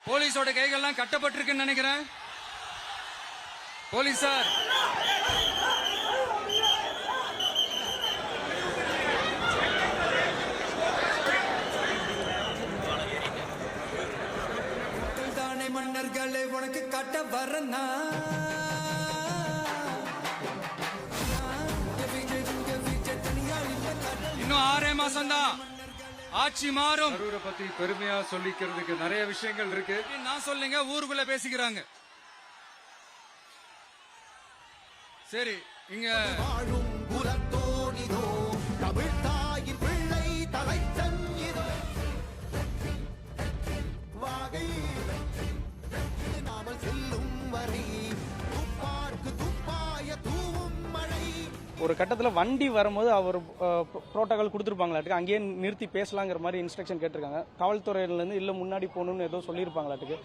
போலீஸோட கைகள்லாம் கட்டப்பட்டிருக்குன்னு நினைக்கிறேன். போலீசார் தானே மன்னர்களை உனக்கு கட்ட வரனா இன்னும் 6 மாசம் தான் ஆட்சி மாறும். கரூரை பத்தி பெருமையா சொல்லிக்கிறதுக்கு நிறைய விஷயங்கள் இருக்கு. நான் சொல்லுங்க, ஊருக்குள்ள பேசிக்கிறாங்க. சரி, இங்க வாழும் குலத்தோனிதோ தமிழ் தாயின் பிள்ளை தலைச்சன் இதோ வாகை நாமல் செல்லும் வரை துப்பார்க்கு துப்பாய தூவும் மழை. ஒரு கட்டத்தில் வண்டி வரும்போது அவர் புரோட்டோகால் கொடுத்துருப்பாங்களாட்டுக்கு, அங்கேயே நிறுத்தி பேசலாங்கிற மாதிரி இன்ஸ்ட்ரக்ஷன் கேட்டிருக்காங்க. காவல்துறையிலேருந்து இல்லை முன்னாடி போகணுன்னு ஏதோ சொல்லியிருப்பாங்களாட்டுக்கு.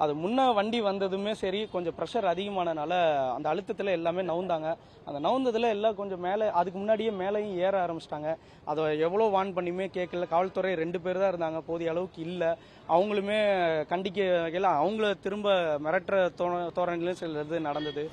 அது முன்ன வண்டி வந்ததுமே சரி, கொஞ்சம் ப்ரெஷர் அதிகமானனால அந்த அழுத்தத்தில் எல்லாமே நவுந்தாங்க. அந்த நவுந்ததில் எல்லாம் கொஞ்சம் மேலே, அதுக்கு முன்னாடியே மேலேயும் ஏற ஆரம்பிச்சிட்டாங்க. அதை எவ்வளோ வார்ன் பண்ணியுமே கேட்கல. காவல்துறை 2 பேர் தான் இருந்தாங்க, போதிய அளவுக்கு இல்லை. அவங்களுமே கண்டிக்க அவங்கள திரும்ப மிரட்டுற தோரணையிலும் சில இது நடந்தது.